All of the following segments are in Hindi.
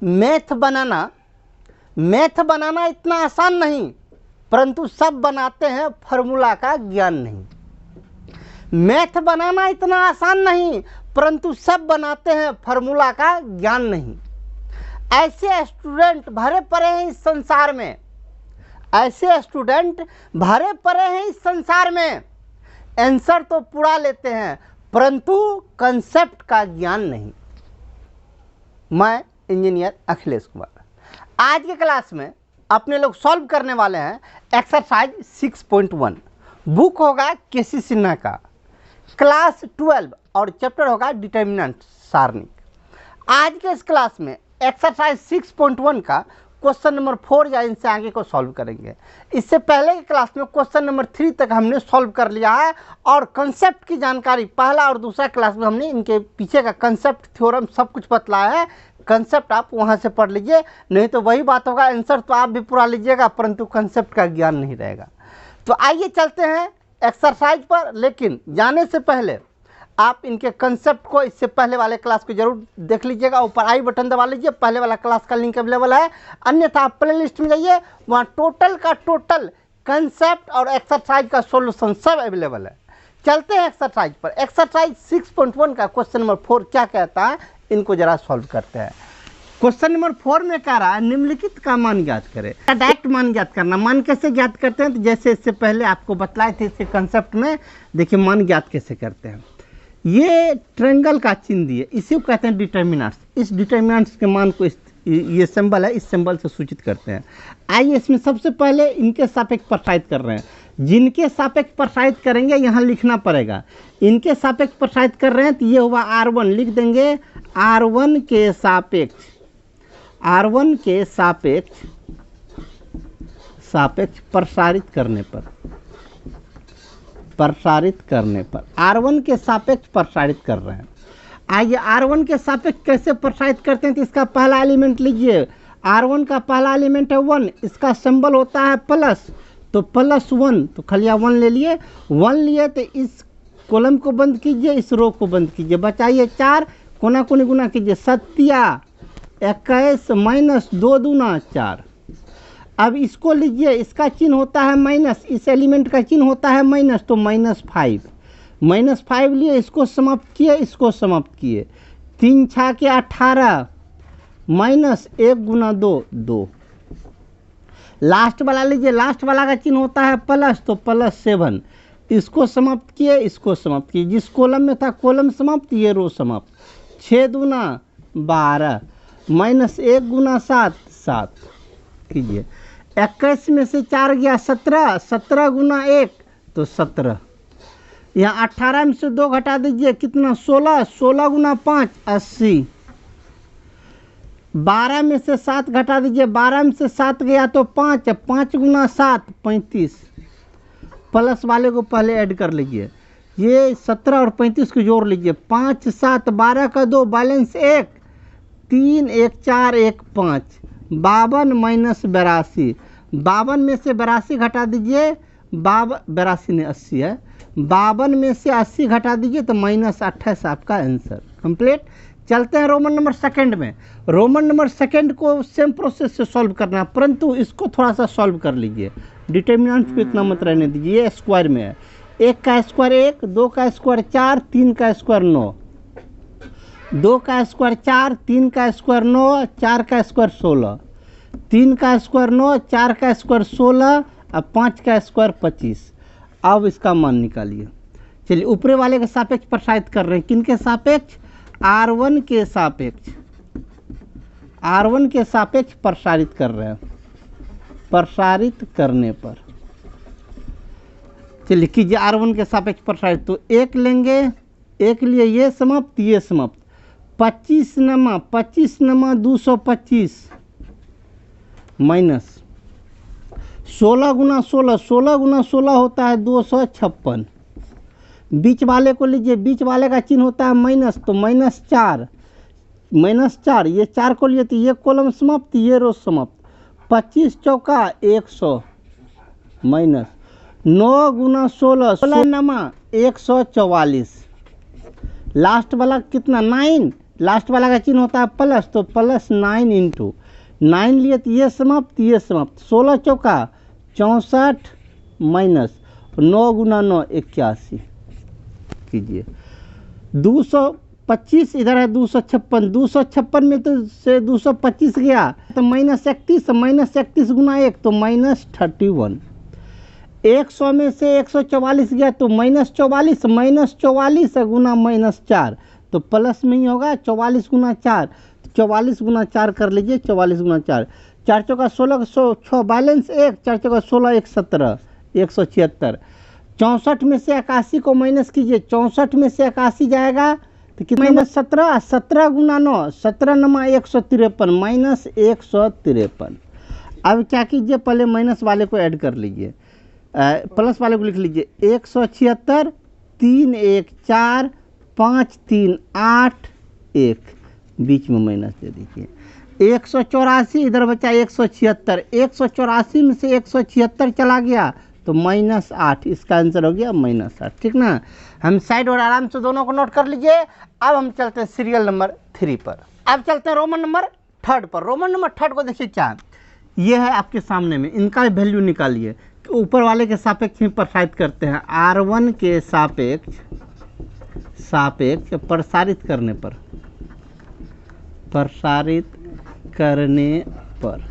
मैथ बनाना इतना आसान नहीं, परंतु सब बनाते हैं, फार्मूला का ज्ञान नहीं। मैथ बनाना इतना आसान नहीं, परंतु सब बनाते हैं, फार्मूला का ज्ञान नहीं। ऐसे स्टूडेंट भरे पड़े हैं इस संसार में, ऐसे स्टूडेंट भरे पड़े हैं इस संसार में। आंसर तो पूरा लेते हैं, परंतु कंसेप्ट का ज्ञान नहीं। मैं इंजीनियर अखिलेश कुमार। आज के क्लास में अपने लोग सॉल्व करने वाले हैं एक्सरसाइज 6.1। बुक होगा केसी सिन्हा का, क्लास 12 और चैप्टर होगा डिटर्मिनेंट सारणी। आज के इस क्लास में एक्सरसाइज 6.1 का क्वेश्चन नंबर 4 या इनसे आगे को सॉल्व करेंगे। इससे पहले की क्लास में क्वेश्चन नंबर 3 तक हमने सॉल्व कर लिया है और कंसेप्ट की जानकारी पहला और दूसरा क्लास में हमने इनके पीछे का कंसेप्ट, थ्योरम सब कुछ बतलाया है। कंसेप्ट आप वहां से पढ़ लीजिए, नहीं तो वही बात होगा, आंसर तो आप भी पूरा लीजिएगा परंतु कंसेप्ट का ज्ञान नहीं रहेगा। तो आइए चलते हैं एक्सरसाइज पर, लेकिन जाने से पहले आप इनके कंसेप्ट को इससे पहले वाले क्लास को जरूर देख लीजिएगा। ऊपर आई बटन दबा लीजिए, पहले वाला क्लास का लिंक अवेलेबल है, अन्यथा आप प्ले लिस्ट में जाइए, वहाँ टोटल का टोटल कंसेप्ट और एक्सरसाइज का सॉल्यूशन सब अवेलेबल है। चलते हैं एक्सरसाइज पर। एक्सरसाइज 6.1 का क्वेश्चन नंबर 4 क्या कहता है, इनको जरा सॉल्व करते हैं। क्वेश्चन नंबर 4 में कह रहा है निम्नलिखित का मान ज्ञात करें। डायरेक्ट मान ज्ञात करना। मान कैसे ज्ञात करते हैं, तो जैसे इससे पहले आपको बतलाए थे इसके कंसेप्ट में, देखिए मान ज्ञात कैसे करते हैं। ये ट्रायंगल का चिन्ह दिए, इसी को कहते हैं डिटर्मिनेंट्स। इस डिटर्मिनेंट्स के मान को ये सिंबल है, इस सिंबल से सूचित करते हैं। आइए इसमें सबसे पहले इनके सापेक्ष प्रसारित कर रहे हैं। जिनके सापेक्ष प्रसारित करेंगे यहाँ लिखना पड़ेगा। इनके सापेक्ष प्रसारित कर रहे हैं तो ये हुआ R1, लिख देंगे R1 के सापेक्ष, R1 के सापेक्ष प्रसारित करने पर, R1 के सापेक्ष प्रसारित कर रहे हैं। आइए R1 के सापेक्ष कैसे प्रसारित करते हैं, तो इसका पहला एलिमेंट लीजिए। R1 का पहला एलिमेंट है 1, इसका सिंबल होता है प्लस, तो +1, तो खलिया 1 ले लिए। 1 लिए तो इस कॉलम को बंद कीजिए, इस रो को बंद कीजिए, बचाइए 4, कोना कोनी गुना कीजिए, 7 21 - 2 दूना 4। अब इसको लीजिए, इसका चिन्ह होता है माइनस, इस एलिमेंट का चिन्ह होता है माइनस, तो -5 लिए, इसको समाप्त किए, इसको समाप्त किए। 3 × 6 = 18 -1 × 2 2। लास्ट वाला लीजिए, लास्ट वाला का चिन्ह होता है प्लस, तो +7, इसको समाप्त किए, इसको समाप्त किए। जिस कॉलम में था कॉलम समाप्त, ये रो समाप्त। 6 दूना 12 -1 × 7 7 कीजिए। 21 में से 4 गया 17, 17 × 1 तो 17। यहाँ 18 में से 2 घटा दीजिए, कितना 16, 16 × 5 80। 12 में से 7 घटा दीजिए, 12 में से 7 गया तो 5, 5 × 7 35। प्लस वाले को पहले ऐड कर लीजिए, ये 17 और 35 को जोड़ लीजिए। 5 7 12 का 2, बैलेंस 1, 3 1 4 1 5। 52 - 82, 52 में से 82 घटा दीजिए, 82 नहीं 80 है। 52 में से 80 घटा दीजिए तो -28 आपका आंसर कंप्लीट। चलते हैं रोमन नंबर सेकंड में। रोमन नंबर सेकंड को सेम प्रोसेस से सॉल्व करना, परंतु इसको थोड़ा सा सॉल्व कर लीजिए। डिटर्मिनेंट्स को इतना मत रहने दीजिए, ये स्क्वायर में है। 1 का स्क्वायर 1, 2 का स्क्वायर 4, 3 का स्क्वायर 9, 2 का स्क्वायर 4, 3 का स्क्वायर 9, 4 का स्क्वायर 16, 3 का स्क्वायर 9, 4 का स्क्वायर 16 और 5 का स्क्वायर 25। अब इसका मान निकालिए। चलिए ऊपरे वाले के सापेक्ष प्रसारित कर रहे हैं, किनके सापेक्ष, R1 के सापेक्ष, R1 के सापेक्ष प्रसारित कर रहे हैं। प्रसारित करने पर चलिए कीजिए R1 के सापेक्ष प्रसारित, तो 1 लेंगे, 1 लिए, ये समाप्त, ये समाप्त। 25 नमा 225 माइनस 16 × 16, 16 × 16 होता है 256। बीच वाले को लीजिए, बीच वाले का चिन्ह होता है माइनस, तो -4, ये 4 को लिए तो ये कॉलम समाप्त, ये रो समाप्त। 25 चौका 100 माइनस 9 × 16, 16 नमा 144। लास्ट वाला कितना 9, लास्ट वाला का चिन्ह होता है प्लस, तो प्लस 9 इंटू 9 लिए तो ये समाप्त 16 चौका 64 माइनस 9 गुना 9 81 कीजिए। 225 इधर है 256 में तो से 225 गया तो -31 गुना 1 तो -31। 100 में से 144 गया तो -44 गुना -4 तो प्लस में ही होगा 44 गुना 4, 44 गुना 4 कर लीजिए। 44 गुना 4, 4 चौका 16 6 बैलेंस 1, 4 चौका 16 1 17 176। 64 में से 81 को माइनस कीजिए। 64 में से 81 जाएगा तो कितना -17, 17 गुना 9 17 नमा 153 -153। अब क्या कीजिए, पहले माइनस वाले को ऐड कर लीजिए, प्लस वाले को लिख लीजिए। 176 3 1 4 5 3 8 1 बीच में माइनस दे दीजिए। 184 इधर बचा 176, 184 में से 176 चला गया तो -8, इसका आंसर हो गया -8। ठीक ना, हम साइड और आराम से दोनों को नोट कर लीजिए। अब हम चलते हैं सीरियल नंबर 3 पर। अब चलते हैं रोमन नंबर 3 पर। रोमन नंबर 3 को देखिए क्या ये है आपके सामने में, इनका वैल्यू निकालिए। ऊपर वाले के सापेक्ष में प्रसारित करते हैं, R1 के सापेक्ष प्रसारित करने पर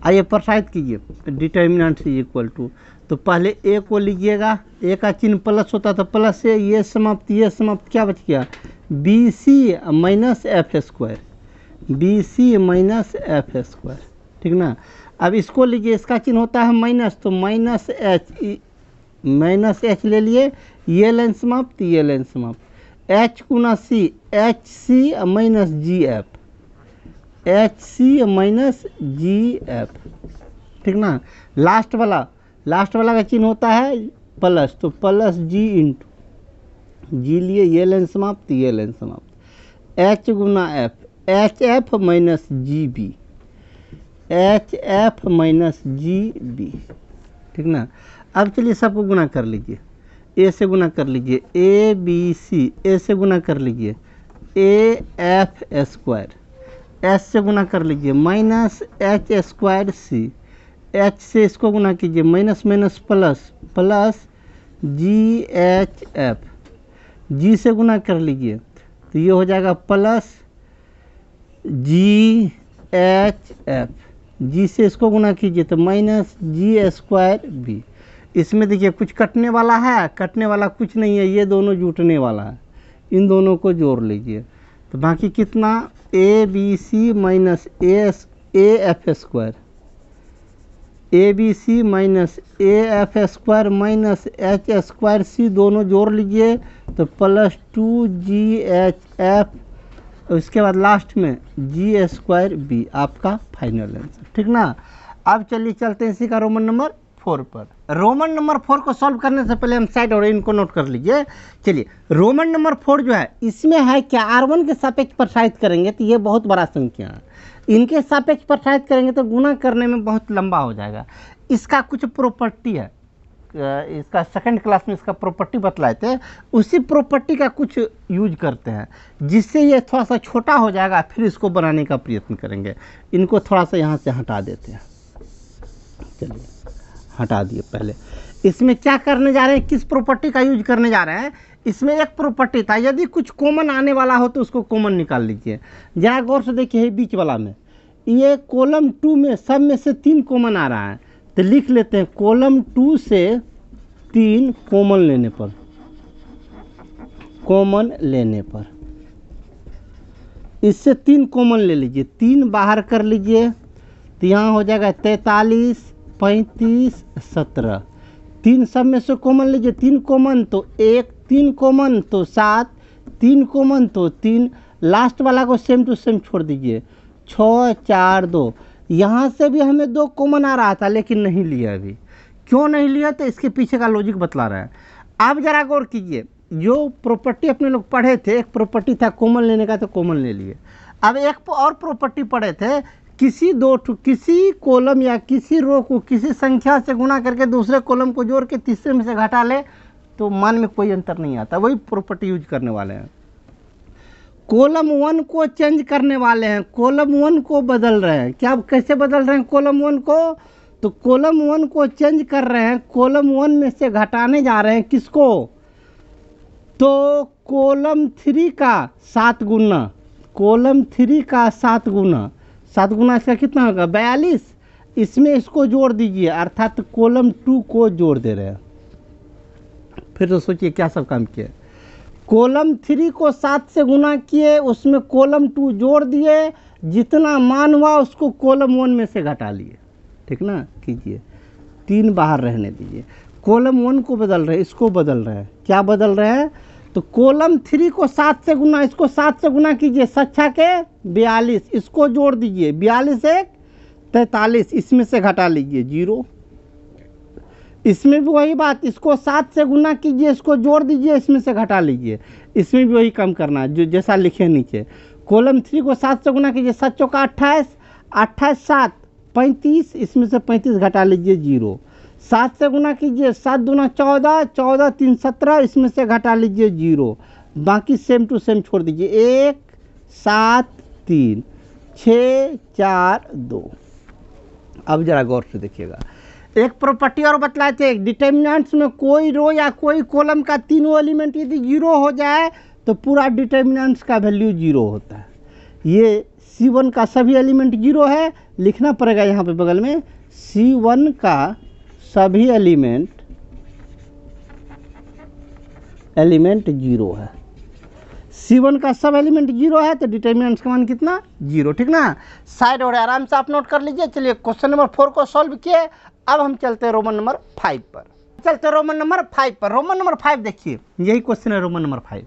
आइए प्रसारित कीजिए। डिटर्मिनेंट से इक्वल टू, तो पहले ए को लीजिएगा, ए का चिन्ह प्लस होता तो प्लस से ये समाप्त क्या बच गया BC minus F², BC minus F²। ठीक ना, अब इसको लीजिए, इसका चिन्ह होता है माइनस, तो -H ले लिए, ये लाइन समाप्त H गुना C, HC minus GF, HC minus GF। ठीक ना, लास्ट वाला का चिन्ह होता है प्लस, तो प्लस G इंटू G लिए, ये लाइन समाप्त H गुना F, HF minus GB, HF minus GB। ठीक ना, अब चलिए सबको गुना कर लीजिए। ए से गुना कर लीजिए, ABC, ए से गुना कर लीजिए AF², S से गुना कर लीजिए -H²C, H से इसको गुना कीजिए माइनस प्लस GHF, G से गुना कर लीजिए तो ये हो जाएगा प्लस GHF, G से इसको गुना कीजिए तो -G²B। इसमें देखिए कुछ कटने वाला है, कटने वाला कुछ नहीं है, ये दोनों जुटने वाला है, इन दोनों को जोड़ लीजिए तो बाकी कितना ABC minus AF², ABC minus AF² minus H²C दोनों जोड़ लीजिए तो प्लस 2GHF, उसके बाद लास्ट में G²B आपका फाइनल आंसर। ठीक ना, अब चलिए चलते हैं इसी का रोमन नंबर 4 पर। रोमन नंबर 4 को सॉल्व करने से पहले हम साइड और इनको नोट कर लीजिए। चलिए रोमन नंबर 4 जो है इसमें है क्या, R1 के सापेक्ष प्रसारित करेंगे तो ये बहुत बड़ा संख्या है, इनके सापेक्ष प्रसारित करेंगे तो गुना करने में बहुत लंबा हो जाएगा। इसका कुछ प्रॉपर्टी है, इसका सेकंड क्लास में इसका प्रॉपर्टी बतलाए थे, उसी प्रॉपर्टी का कुछ यूज करते हैं जिससे ये थोड़ा सा छोटा हो जाएगा, फिर इसको बनाने का प्रयत्न करेंगे। इनको थोड़ा सा यहाँ से हटा देते हैं, चलिए हटा दिए। पहले इसमें क्या करने जा रहे हैं, किस प्रॉपर्टी का यूज करने जा रहे हैं। इसमें एक प्रॉपर्टी था, यदि कुछ कॉमन आने वाला हो तो उसको कॉमन निकाल लीजिए। जरा गौर से देखिए बीच वाला में, ये कॉलम 2 में सब में से 3 कॉमन आ रहा है तो लिख लेते हैं कॉलम 2 से 3 कॉमन लेने पर इससे 3 कॉमन ले लीजिए, 3 बाहर कर लीजिए तो यहाँ हो जाएगा 43 35 17। 3 सब में से कॉमन लीजिए, 3 कॉमन तो 1, 3 कॉमन तो 7, 3 कॉमन तो 3, लास्ट वाला को सेम टू सेम छोड़ दीजिए 6 4 2। यहाँ से भी हमें 2 कॉमन आ रहा था लेकिन नहीं लिया, अभी क्यों नहीं लिया तो इसके पीछे का लॉजिक बतला रहा है। अब जरा गौर कीजिए, जो प्रॉपर्टी अपने लोग पढ़े थे, एक प्रॉपर्टी था कॉमन लेने का तो कॉमन ले लिए। अब एक और प्रॉपर्टी पढ़े थे, किसी कॉलम या किसी रो को किसी संख्या से गुना करके दूसरे कॉलम को जोड़ के तीसरे में से घटा ले तो मान में कोई अंतर नहीं आता, वही प्रॉपर्टी यूज करने वाले हैं। कॉलम 1 को चेंज करने वाले हैं, कॉलम 1 को बदल रहे हैं। क्या कैसे बदल रहे हैं कॉलम 1 को? तो कॉलम 1 को चेंज कर रहे हैं, कॉलम 1 में से घटाने जा रहे हैं किसको? तो कॉलम 3 का 7 गुना, कॉलम 3 का 7 गुना, 7 गुना इसका कितना होगा? 42। इसमें इसको जोड़ दीजिए, अर्थात कॉलम 2 को जोड़ दे रहे हैं। फिर तो सोचिए क्या सब काम किए। कॉलम 3 को 7 से गुना किए, उसमें कॉलम 2 जोड़ दिए, जितना मान हुआ उसको कॉलम 1 में से घटा लिए। ठीक ना, कीजिए, 3 बाहर रहने दीजिए। कॉलम 1 को बदल रहे हैं, इसको बदल रहे हैं। क्या बदल रहे हैं? तो कॉलम 3 को 7 से गुना, इसको 7 से गुना कीजिए, 7 के 42, इसको जोड़ दीजिए, 42 एक 43, इसमें से घटा लीजिए 0। इसमें भी वही बात, इसको 7 से गुना कीजिए, इसको जोड़ दीजिए, इसमें से घटा लीजिए, इसमें भी वही काम करना है जो जैसा लिखे नीचे। कॉलम 3 को 7 से गुना कीजिए, 7 चौका 28, 28 7 35, इसमें से 35 घटा लीजिए 0। 7 से गुना कीजिए, 7 दूना 14, 14 3 17, इसमें से घटा लीजिए 0। बाकी सेम टू सेम छोड़ दीजिए, 1 7 3 6 4 2। अब जरा गौर से देखिएगा, एक प्रॉपर्टी और बतलाए थे, डिटर्मिनेंट्स में कोई रो या कोई कॉलम का तीनों एलिमेंट यदि 0 हो जाए तो पूरा डिटर्मिनेंट्स का वैल्यू 0 होता है। ये C1 का सभी एलिमेंट 0 है, लिखना पड़ेगा यहाँ पे बगल में, C1 का सभी एलिमेंट 0 है। C1 का सब एलिमेंट 0 है तो डिटर्मिनेंट्स का मान कितना? 0। ठीक ना, साइड और आराम से आप नोट कर लीजिए। चलिए क्वेश्चन नंबर 4 को सॉल्व किए, अब हम चलते हैं रोमन नंबर 5 पर। चलते हैं रोमन नंबर 5 पर। रोमन नंबर 5 देखिए, यही क्वेश्चन है रोमन नंबर 5।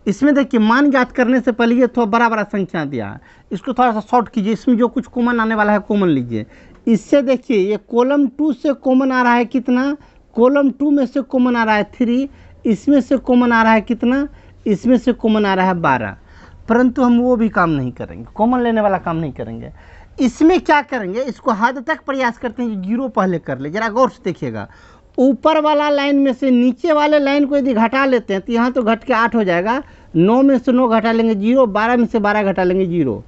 इसमें देखिए मान ज्ञात करने से पहले ये थोड़ा बड़ा बड़ा संख्या दिया है, इसको थोड़ा सा शॉर्ट कीजिए, इसमें जो कुछ कॉमन आने वाला है कॉमन लीजिए। इससे देखिए ये कॉलम 2 से कॉमन आ रहा है कितना? कॉलम 2 में से कॉमन आ रहा है 3, इसमें से कॉमन आ रहा है कितना? इसमें से कॉमन आ रहा है 12। परंतु हम वो भी काम नहीं करेंगे, कॉमन लेने वाला काम नहीं करेंगे। इसमें क्या करेंगे, इसको हद तक प्रयास करते हैं कि 0 पहले कर ले। जरा गौर से देखिएगा, ऊपर वाला लाइन में से नीचे वाले लाइन को यदि घटा लेते हैं तो यहाँ तो घट के 8 हो जाएगा, 9 में से 9 घटा लेंगे 0, 12 में से 12 घटा लेंगे 0,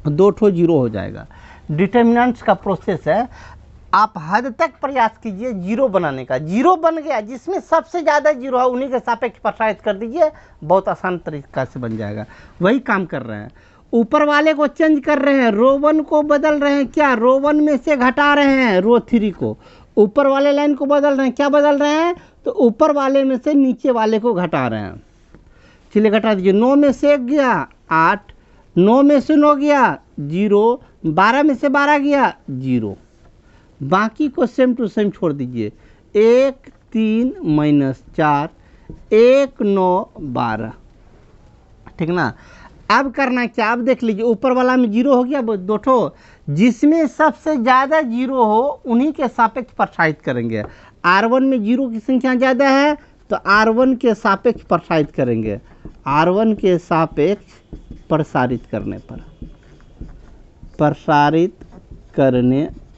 2 ठो 0 हो जाएगा। डिटर्मिनेंट्स का प्रोसेस है, आप हद तक प्रयास कीजिए 0 बनाने का। 0 बन गया, जिसमें सबसे ज़्यादा 0 है उन्हीं के सापेक्ष प्रसारित कर दीजिए, बहुत आसान तरीका से बन जाएगा। वही काम कर रहे हैं, ऊपर वाले को चेंज कर रहे हैं, रो 1 को बदल रहे हैं। क्या? रो 1 में से घटा रहे हैं रो 3 को, ऊपर वाले लाइन को बदल रहे हैं। क्या बदल रहे हैं? तो ऊपर वाले में से नीचे वाले को घटा रहे हैं। चलिए घटा दीजिए, 9 में से 1 गया 8, 9 में से 9 गया 0, 12 में से 12 गया 0। बाकी को सेम टू सेम छोड़ दीजिए, 1 3 -4 1 9 12। ठीक ना, अब करना है क्या? अब देख लीजिए, ऊपर वाला में 0 हो गया 2 ठो, जिसमें सबसे ज़्यादा 0 हो उन्हीं के सापेक्ष प्रसारित करेंगे। R1 में 0 की संख्या ज़्यादा है तो R1 के सापेक्ष प्रसारित करेंगे, R1 के सापेक्ष प्रसारित करने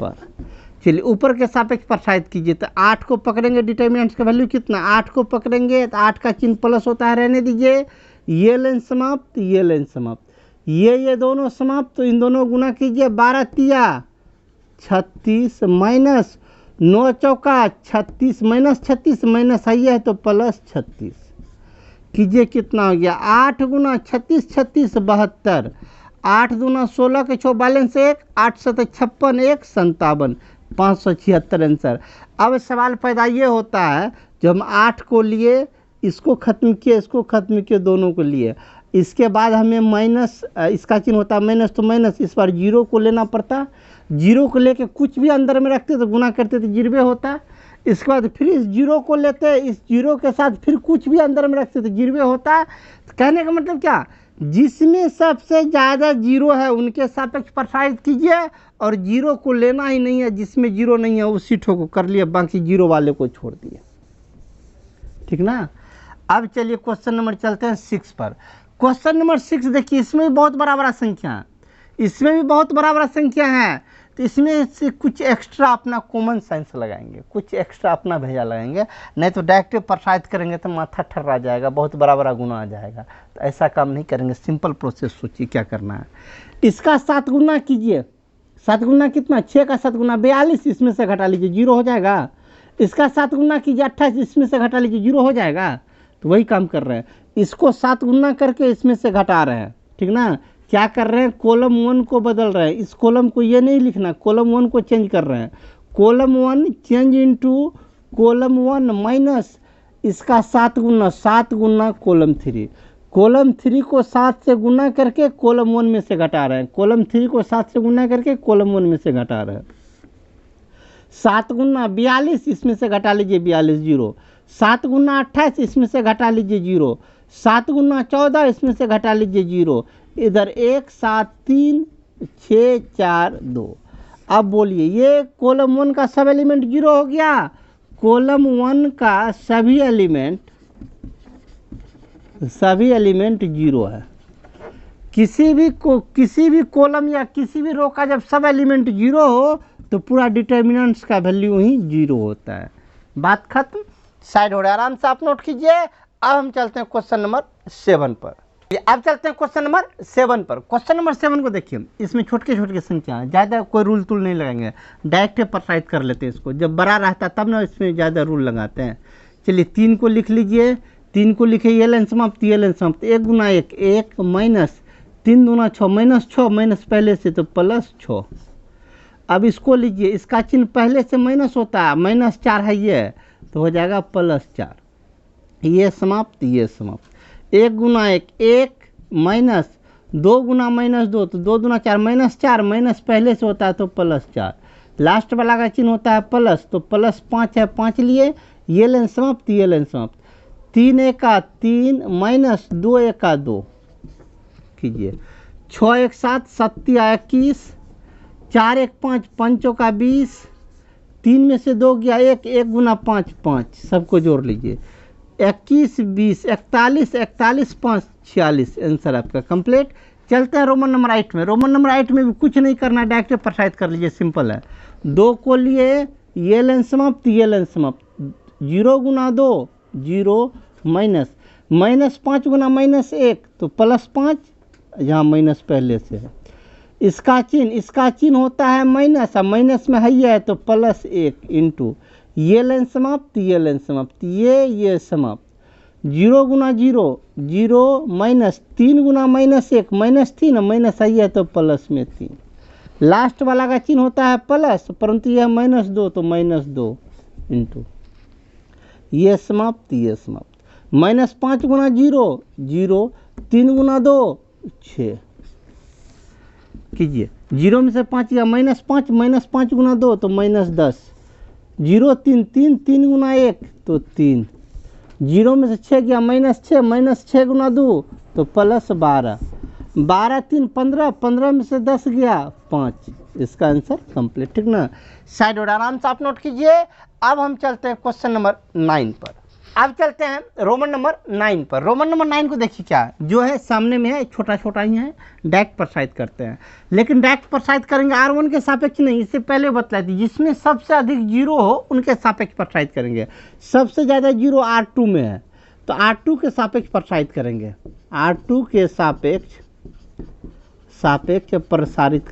पर। चलिए ऊपर के सापेक्ष प्रसारित कीजिए, तो 8 को पकड़ेंगे, डिटर्मिनेंट्स का वैल्यू कितना? 8 को पकड़ेंगे तो 8 का चिन्ह प्लस होता है, रहने दीजिए। ये लाइन समाप्त, ये लाइन समाप्त, ये दोनों समाप्त, तो इन दोनों गुना कीजिए, 12 तिया 36 माइनस 9 चौका 36 माइनस 36 माइनस आई है तो प्लस 36 कीजिए, कितना हो गया? 8 गुना 36 36 72, 8 दूना 16 के 6 बैलेंस 1, 8 7 56 1 57, 576 आंसर। अब सवाल पैदा ये होता है, जब हम 8 को लिए, इसको ख़त्म किए, इसको ख़त्म किए, दोनों को लिए, इसके बाद हमें माइनस, इसका चिन्ह होता है माइनस, तो माइनस, इस बार 0 को लेना पड़ता। 0 को लेके कुछ भी अंदर में रखते तो गुना करते तो 0 होता। इसके बाद फिर इस 0 को लेते, इस 0 के साथ फिर कुछ भी अंदर में रखते तो 0 होता। तो कहने का मतलब क्या? जिसमें सबसे ज़्यादा 0 है उनके सापेक्ष प्रसारित कीजिए, और 0 को लेना ही नहीं है, जिसमें 0 नहीं है उसी ठो को कर लिए, बाकी 0 वाले को छोड़ दिए। ठीक ना, अब चलिए क्वेश्चन नंबर चलते हैं 6 पर। क्वेश्चन नंबर 6 देखिए, इसमें बहुत बड़ा संख्या है। इसमें भी बहुत बराबर संख्या है, तो इसमें से कुछ एक्स्ट्रा अपना कॉमन सेंस लगाएंगे, कुछ एक्स्ट्रा अपना भेजा लगाएंगे, नहीं तो डायरेक्ट प्रसारित करेंगे तो माथा ठर्रा जाएगा, बहुत बड़ा बड़ा गुना आ जाएगा। तो ऐसा काम नहीं करेंगे, सिंपल प्रोसेस सोचिए क्या करना है। इसका 7 गुना कीजिए, 7 गुना कितना, 6 का 7 गुना 42, इसमें से घटा लीजिए 0 हो जाएगा। इसका 7 गुना कीजिए 28, इसमें से घटा लीजिए 0 हो जाएगा। तो वही काम कर रहे हैं, इसको 7 गुना करके इसमें से घटा रहे हैं, ठीक ना। क्या कर रहे हैं, कॉलम 1 को बदल रहे हैं, इस कॉलम को ये नहीं लिखना, कॉलम 1 को चेंज कर रहे हैं। Column 1 change into column 1 minus इसका 7 गुना कॉलम 3। कॉलम 3 को 7 से गुना करके कॉलम 1 में से घटा रहे हैं, कॉलम 3 को 7 से गुना करके कॉलम 1 में से घटा रहे हैं। 7 गुना 42, इसमें से घटा लीजिए 42 0। 7 गुना 28, इसमें से घटा लीजिए 0। 7 गुना 14, इसमें से घटा लीजिए 0। इधर 1 7 3 6 4 2। अब बोलिए, ये कॉलम 1 का सब एलिमेंट 0 हो गया। कॉलम 1 का सभी एलिमेंट 0 है। किसी भी कॉलम या किसी भी रो का जब सब एलिमेंट 0 हो तो पूरा डिटर्मिनेंट्स का वैल्यू ही 0 होता है। बात खत्म, साइड हो रहा है, आराम से आप नोट कीजिए। अब हम चलते हैं क्वेश्चन नंबर 7 पर। अब चलते हैं क्वेश्चन नंबर 7 पर। क्वेश्चन नंबर 7 को देखिए, इसमें छोटे छोटे संख्या है, ज़्यादा कोई रूल तूल नहीं लगाएंगे, डायरेक्ट प्रसारित कर लेते हैं इसको। जब बड़ा रहता है तब ना इसमें ज़्यादा रूल लगाते हैं। चलिए 3 को लिख लीजिए, 3 को लिखे ये लाइन समाप्त, ये लाइन समाप्त। 1 गुना 1 1 माइनस 3 दूना 6 माइनस 6 माइनस पहले से तो प्लस 6। अब इसको लीजिए, इसका चिन्ह पहले से माइनस होता है, -4 है ये, तो हो जाएगा +4। ये समाप्त, ये समाप्त। 1 गुना 1 1 माइनस 2 गुना -2, तो 2 दूना 4 -4 माइनस पहले से होता है तो +4। लास्ट वाला का चिन्ह होता है प्लस, तो +5 है, 5 लिए, ये लाइन समाप्त, ये लाइन समाप्त। 3 1 3 माइनस 2 1 2 कीजिए। 6 1 7 7 21, 4 1 5 5 का 20, 3 में से 2 गया 1, 1 गुना 5 5, सबको जोड़ लीजिए। 21 20 41 41 5 46, आंसर आपका कंप्लीट। चलते हैं रोमन नंबर 8 में। रोमन नंबर 8 में भी कुछ नहीं करना, डायरेक्ट प्रसारित कर लीजिए, सिंपल है। 2 को लिए, ये लाइन समाप्त, ये लाइन समाप्त। 0 गुना 2 0 माइनस -5 गुना -1 तो +5, यहाँ माइनस पहले से है। इसका चिन्ह होता है माइनस, अब माइनस में है ये तो +1 इंटू ये लाइन समाप्त, ये लाइन समाप्त, ये समाप्त। 0 गुना 0 0 माइनस 3 गुना -1 -3, माइनस आई है तो प्लस में 3। लास्ट वाला का चिन्ह होता है प्लस, परंतु यह -2 तो -2 इंटू ये समाप्त, ये समाप्त। -5 गुना 0 0, 3 गुना 2 6 कीजिए। 0 में से 5 गया -5, -5 गुना 2 तो -10। 0 3 3 3 गुना 1 तो 3। 0 में से 6 गया -6, -6 गुना 2 तो +12। 12 3 15, 15 में से 10 गया 5। इसका आंसर कंप्लीट, ठीक ना। साइड और आराम से आप नोट कीजिए। अब हम चलते हैं क्वेश्चन नंबर 9 पर। अब चलते हैं रोमन नंबर 9 पर। रोमन नंबर 9 को देखिए, क्या जो है सामने में है, छोटा छोटा ही है, डायरेक्ट प्रसारित करते हैं। लेकिन डायरेक्ट प्रसारित करेंगे R1 के सापेक्ष नहीं, इससे पहले बतलाई थी, जिसमें सबसे अधिक 0 हो उनके सापेक्ष प्रसारित करेंगे। सबसे ज़्यादा 0 R2 में है, तो R2 के सापेक्ष प्रसारित करेंगे। R2 के सापेक्ष प्रसारित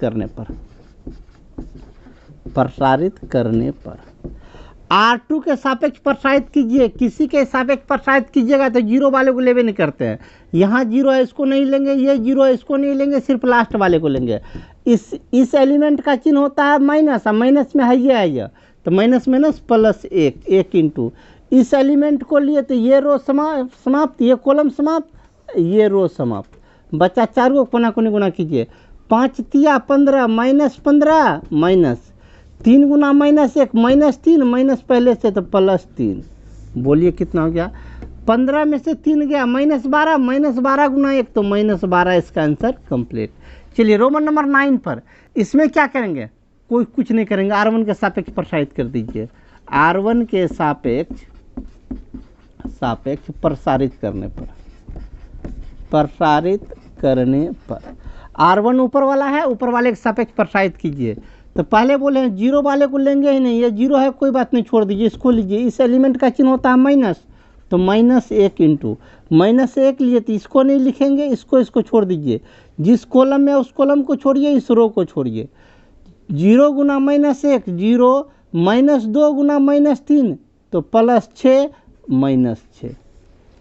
करने पर R2 के सापेक्ष प्रसारित कीजिए। किसी के सापेक्ष प्रसारित कीजिएगा तो 0 वाले को लेवे नहीं करते हैं। यहाँ 0 है, इसको नहीं लेंगे, ये 0 है, इसको नहीं लेंगे, सिर्फ लास्ट वाले को लेंगे। इस एलिमेंट का चिन्ह होता है माइनस, माइनस में है ये, तो माइनस +1 1 इंटू इस एलिमेंट को लिए तो ये रो समाप्त, ये कॉलम समाप्त, ये रो समाप्त। बच्चा 4 को कोना कोनी गुना कीजिए। 5 तिया 15 -15 माइनस 3 गुना -1 -3, माइनस पहले से तो +3। बोलिए कितना हो गया। 15 में से 3 गया -12, -12 गुना 1 तो -12, इसका आंसर कंप्लीट। चलिए रोमन नंबर 9 पर। इसमें क्या करेंगे, कोई कुछ नहीं करेंगे, R1 के सापेक्ष प्रसारित कर दीजिए। R1 के सापेक्ष प्रसारित करने पर R1 ऊपर वाला है, ऊपर वाले के सापेक्ष प्रसारित कीजिए। तो पहले बोले हैं जीरो वाले को लेंगे ही नहीं, ये जीरो है कोई बात नहीं, छोड़ दीजिए, इसको लीजिए। इस एलिमेंट का चिन्ह होता है माइनस, तो -1 इंटू -1 लिए तो इसको नहीं लिखेंगे, इसको छोड़ दीजिए। जिस कॉलम में उस कॉलम को छोड़िए, इस रो को छोड़िए। 0 गुना -1 0, -2 गुना -3 तो +6 -6,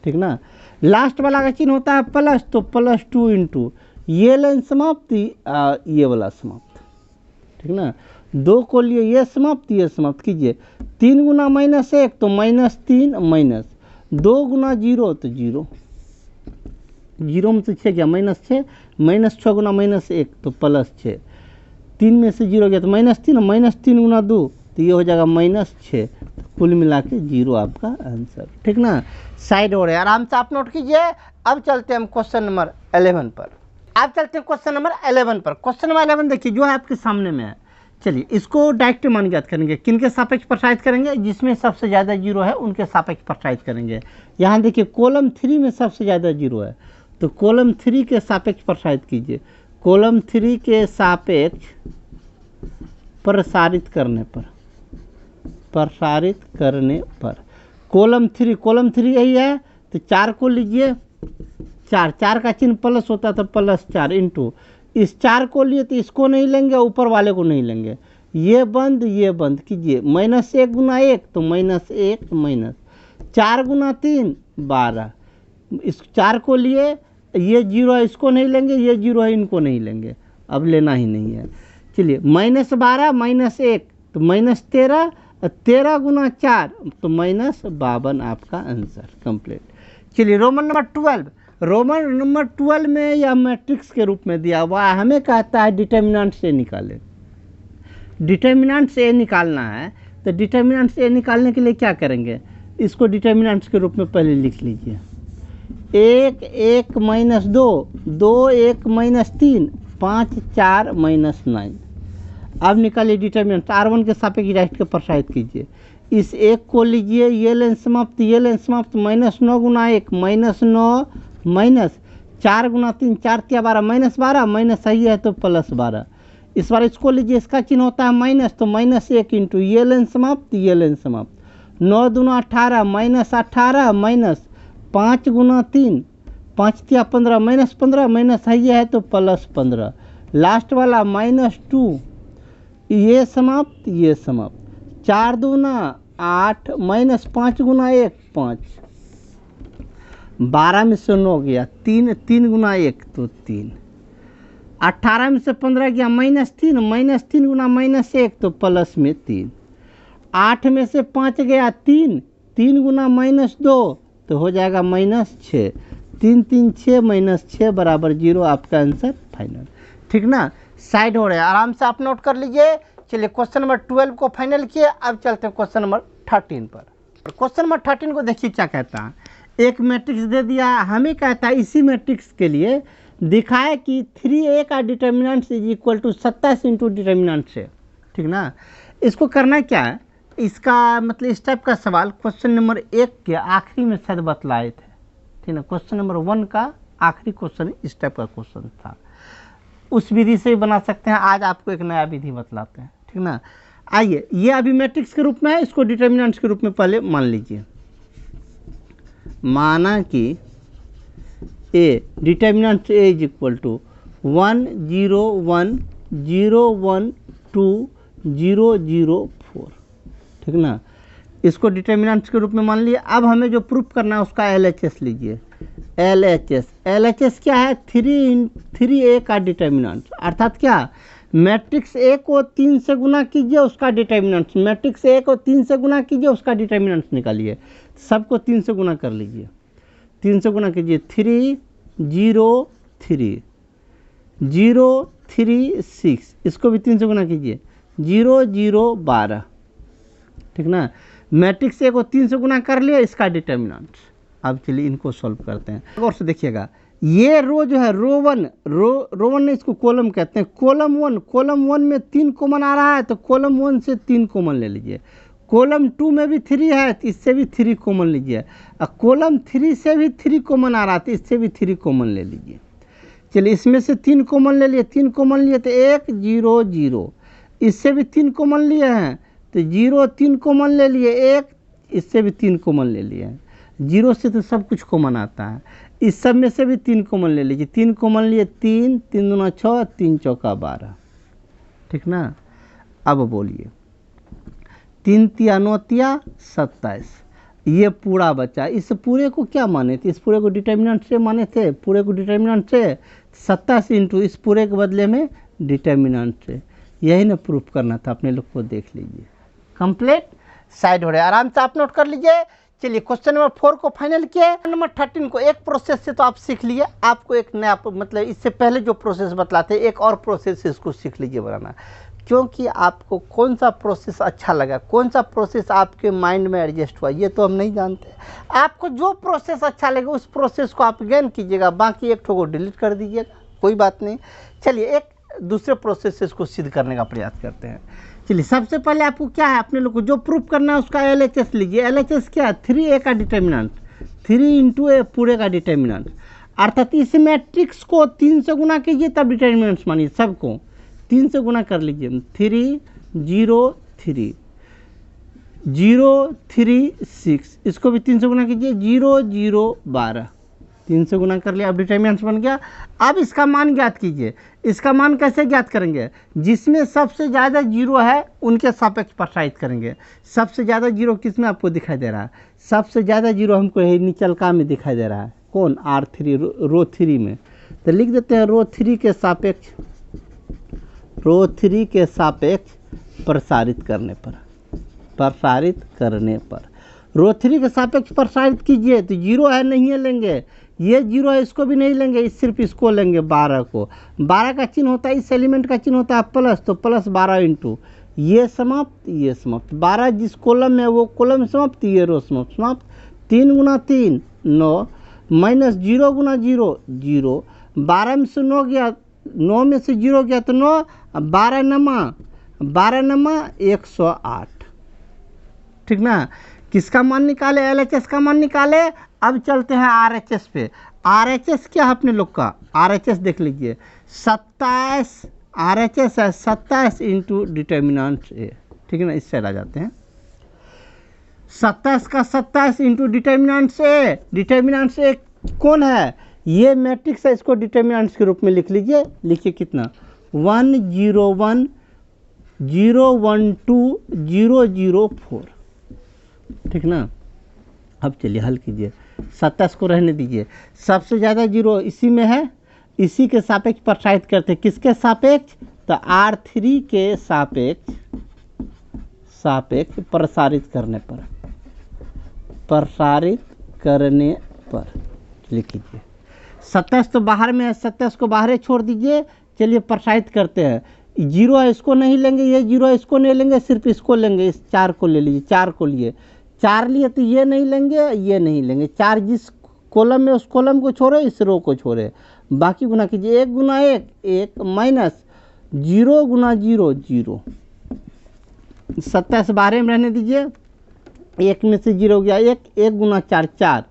ठीक ना। लास्ट वाला का चिन्ह होता है प्लस, तो +2 इंटू ये लाइन समाप्त, ये वाला समाप्त, ठीक ना। 2 को लिए ये समाप्त कीजिए। 3 गुना -1 तो -3 माइनस 2 गुना 0 तो 0, 0 में से 6 गया -6, -6 गुना -1 तो +6, 3 में से 0 गया तो -3, -3 गुना 2 तो ये हो जाएगा -6, कुल मिला के 0 आपका आंसर, ठीक ना। साइड हो रहे हैं, आराम से आप नोट कीजिए। अब चलते हैं हम क्वेश्चन नंबर 11 पर। अब चलते हैं क्वेश्चन नंबर 11 पर। क्वेश्चन नंबर 11 देखिए जो है आपके सामने में है। चलिए इसको डायरेक्ट मान ज्ञात करेंगे। किनके सापेक्ष प्रसारित करेंगे? जिसमें सबसे ज़्यादा 0 है उनके सापेक्ष प्रसारित करेंगे। यहाँ देखिए कॉलम 3 में सबसे ज़्यादा 0 है, तो कॉलम 3 के सापेक्ष प्रसारित कीजिए। कॉलम 3 के सापेक्ष प्रसारित करने पर कॉलम 3 यही है, तो 4 को लीजिए। 4 का चिन्ह प्लस होता है तो +4 इंटू इस 4 को लिए तो इसको नहीं लेंगे, ऊपर वाले को नहीं लेंगे, ये बंद कीजिए। -1 गुना 1 तो -1 4 गुना 3 12, इस 4 को लिए, ये 0 है इसको नहीं लेंगे, ये 0 है इनको नहीं लेंगे, अब लेना ही नहीं है। चलिए -12 -1 तो -13, 13 गुना 4 तो -52 आपका आंसर कंप्लीट। चलिए रोमन नंबर 12 में या मैट्रिक्स के रूप में दिया हुआ है, हमें कहता है डिटर्मिनेंट से निकालें। डिटर्मिनेंट से निकालना है, तो डिटर्मिनेंट से निकालने के लिए क्या करेंगे? इसको डिटर्मिनेंट्स के रूप में पहले लिख लीजिए। 1 1 -2 2 1 -3 5 4 -9। अब निकालिए डिटर्मिनेंट। R1 के सापेक्ष डायरेक्ट के प्रसारित कीजिए। इस 1 को लीजिए, ये लाइन समाप्त, -9 गुना 1 -9 माइनस 4 गुना 3 4 × 12 -12 माइनस सही है तो +12। इस बार इसको लीजिए, इसका चिन्ह होता है माइनस, तो -1 इंटू ये लाइन समाप्त 9 दूना 18 -18 माइनस 5 गुना 3 5 × 15 -15 माइनस सही है तो +15। लास्ट वाला -2 ये समाप्त 4 दूना 8 -5 गुना 1 5, 12 में से 9 गया 3 गुना 1 तो 3, 18 में से 15 गया -3 गुना -1 तो +3, 8 में से 5 गया 3 गुना -2 तो हो जाएगा -6, 3 3 6 -6 बराबर 0 आपका आंसर फाइनल, ठीक ना। साइड हो रहे हैं, आराम से आप नोट कर लीजिए। चलिए क्वेश्चन नंबर 12 को फाइनल किए। अब चलते हैं क्वेश्चन नंबर 13 पर। क्वेश्चन नंबर 13 को देखिए क्या कहता है। एक मैट्रिक्स दे दिया, हमें कहता है इसी मैट्रिक्स के लिए दिखाए कि 3A का determinant equal to 27 into determinant से, ठीक ना। इसको करना क्या है, इसका मतलब इस टाइप का सवाल क्वेश्चन नंबर 1 के आखिरी में शायद बतलाए थे, ठीक ना। क्वेश्चन नंबर 1 का आखिरी क्वेश्चन इस टाइप का क्वेश्चन था। उस विधि से भी बना सकते हैं, आज आपको एक नया विधि बतलाते हैं, ठीक ना। आइए, ये अभी मैट्रिक्स के रूप में है, इसको डिटर्मिनेंट्स के रूप में पहले मान लीजिए। माना कि A determinant A is equal to 1 0 1 0 1 2 0 0 4, ठीक ना। इसको डिटर्मिनेंट्स के रूप में मान लिए। अब हमें जो प्रूफ करना है उसका LHS लीजिए। LHS क्या है? 3A का डिटर्मिनेंट, अर्थात क्या, मैट्रिक्स A को 3 से गुना कीजिए उसका डिटर्मिनेंट, मैट्रिक्स A को 3 से गुना कीजिए उसका डिटर्मिनेंट निकालिए। सबको 3 से गुना कर लीजिए, 3 से गुना कीजिए। 3 0 3 0 3 6, इसको भी 3 से गुना कीजिए। 0 0 12, ठीक ना। मैट्रिक्स A को 3 से गुना कर लिया, इसका डिटर्मिनेंट। अब चलिए इनको सॉल्व करते हैं। और से देखिएगा, ये रो जो है रो वन ने इसको कॉलम कहते हैं। कॉलम वन में 3 कॉमन आ रहा है, तो कॉलम 1 से 3 कॉमन ले लीजिए। कॉलम 2 में भी 3 है तो इससे भी 3 कॉमन लीजिए। और कॉलम 3 से भी 3 कॉमन आ रहा है तो इससे भी 3 कॉमन ले लीजिए। चलिए इसमें से 3 कॉमन ले लिए, 3 कॉमन लिए तो 1 0 0, इससे भी 3 कॉमन लिए हैं तो 0 3 कॉमन ले लिए 1, इससे भी 3 कॉमन ले लिए हैं। 0 से तो सब कुछ कॉमन आता है, इस सब में से भी 3 कॉमन ले लीजिए, 3 कॉमन लिए 3 3 दूना 6 3 चौका 12, ठीक ना। अब बोलिए 3 तिया 9 तिया 27, ये पूरा बचा। इस पूरे को क्या माने थे, इस पूरे को डिटर्मिनेंट से माने थे, पूरे को डिटर्मिनेंट से 27 इंटू इस पूरे के बदले में डिटर्मिनेंट से, यही ना प्रूफ करना था। अपने लोग को देख लीजिए, कंप्लीट साइड हो रहा है, आराम से आप नोट कर लीजिए। चलिए क्वेश्चन नंबर 4 को फाइनल किए। नंबर 13 को एक प्रोसेस से तो आप सीख लिए, आपको एक नया मतलब इससे पहले जो प्रोसेस बतलाते एक और प्रोसेस से इसको सीख लीजिए बनाना, क्योंकि आपको कौन सा प्रोसेस अच्छा लगा, कौन सा प्रोसेस आपके माइंड में एडजस्ट हुआ, ये तो हम नहीं जानते। आपको जो प्रोसेस अच्छा लगे उस प्रोसेस को आप गेन कीजिएगा, बाकी एक ठो को डिलीट कर दीजिएगा, कोई बात नहीं। चलिए एक दूसरे प्रोसेस से इसको सिद्ध करने का प्रयास करते हैं। चलिए सबसे पहले आपको क्या है, अपने लोग को जो प्रूफ करना है उसका LHS लीजिए। LHS क्या है, 3A का डिटर्मिनेंट, 3 इंटू A पूरे का डिटर्मिनेंट, अर्थात इस मैट्रिक्स को 3 से गुना कीजिए तब डिटर्मिनेंट्स मानिए, सबको 3 से गुना कर लीजिए। 3 0 3 0 3 6, इसको भी 3 से गुना कीजिए, 0 0 12, 3 से गुना कर लिया, अब डिटर्मिनेंट्स बन गया। अब इसका मान ज्ञात कीजिए। इसका मान कैसे ज्ञात करेंगे, जिसमें सबसे ज़्यादा 0 है उनके सापेक्ष प्रसारित करेंगे। सबसे ज़्यादा 0 किस में आपको दिखाई दे रहा है, सबसे ज़्यादा 0 हमको यही निचलका में दिखाई दे रहा है, कौन, R3 रो 3 में। तो लिख देते हैं रो 3 के सापेक्ष, रो 3 के सापेक्ष प्रसारित करने पर, प्रसारित करने पर रो 3 के सापेक्ष प्रसारित कीजिए तो 0 है नहीं है लेंगे, ये 0 है इसको भी नहीं लेंगे, सिर्फ इसको लेंगे 12 को। 12 का चिन्ह होता है, इस एलिमेंट का चिन्ह होता है प्लस, तो प्लस 12 इंटू ये समाप्त ये समाप्त, 12 जिस कॉलम में वो कॉलम समाप्त, ये रो समाप्त समाप्त। 3 गुना 3 9 माइनस 0 गुना 0 0, 12 में से 9 गया, 9 में से 0 गया तो 9, 12 नमा 108, ठीक ना। किसका मान निकाले, LHS का मान निकाले। अब चलते हैं RHS पे। RHS क्या है अपने लोग का, RHS देख लीजिए, 27 RHS है 27 इंटू डिटर्मिनेंट A, ठीक है ना। इस साइड आ जाते हैं, 27 का 27 into determinant A। Determinant A कौन है, ये मैट्रिक्स है, इसको डिटर्मिनेंट्स के रूप में लिख लीजिए। लिखिए कितना, 1 0 1 0 1 2 0 0 4, ठीक ना। अब चलिए हल कीजिए, 27 को रहने दीजिए, सबसे ज़्यादा 0 इसी में है, इसी के सापेक्ष प्रसारित करते हैं। किसके सापेक्ष, तो R3 के सापेक्ष, सापेक्ष प्रसारित करने पर, प्रसारित करने पर लिख लीजिए। 27 तो बाहर में है, 27 को बाहर छोड़ दीजिए। चलिए प्रसारित करते हैं, 0 है इसको नहीं लेंगे, ये 0 है इसको नहीं लेंगे, सिर्फ इसको लेंगे, इस 4 को ले लीजिए। 4 को लिए, 4 लिए तो ये नहीं लेंगे, ये नहीं लेंगे। 4 जिस कॉलम में उस कॉलम को छोड़े, इस रो को छोड़े, बाकी गुना कीजिए। 1 गुना 1 1 माइनस 0 गुना 0 0, 27 बारह में रहने दीजिए, 1 में से 0 गया 1, 1 गुना 4 4,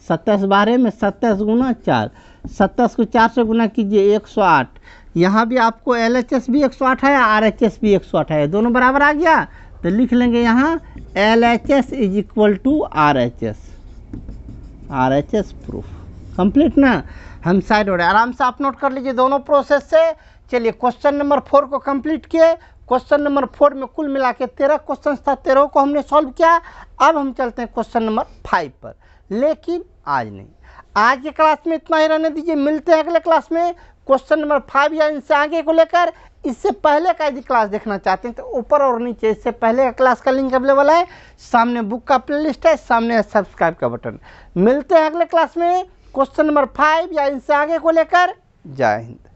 27 बारह में 27 गुना 4, 27 को 4 से गुना कीजिए 108। यहाँ भी आपको LHS भी 108 है, RHS भी 108 है, दोनों बराबर आ गया। तो लिख लेंगे यहाँ LHS is equal to RHS, RHS proof complete ना। हम साइड हो रहे, आराम से आप नोट कर लीजिए दोनों प्रोसेस से। चलिए क्वेश्चन नंबर 4 को कंप्लीट किए। क्वेश्चन नंबर 4 में कुल मिला के 13 क्वेश्चन था, 13 को हमने सॉल्व किया। अब हम चलते हैं क्वेश्चन नंबर 5 पर, लेकिन आज नहीं, आज के क्लास में इतना ही रहने दीजिए। मिलते हैं अगले क्लास में क्वेश्चन नंबर 5 या इनसे आगे को लेकर। इससे पहले का यदि क्लास देखना चाहते हैं तो ऊपर और नीचे इससे पहले का क्लास का लिंक अवेलेबल है, सामने बुक का प्लेलिस्ट है, सामने है सब्सक्राइब का बटन। मिलते हैं अगले क्लास में क्वेश्चन नंबर 5 या इनसे आगे को लेकर। जय हिंद।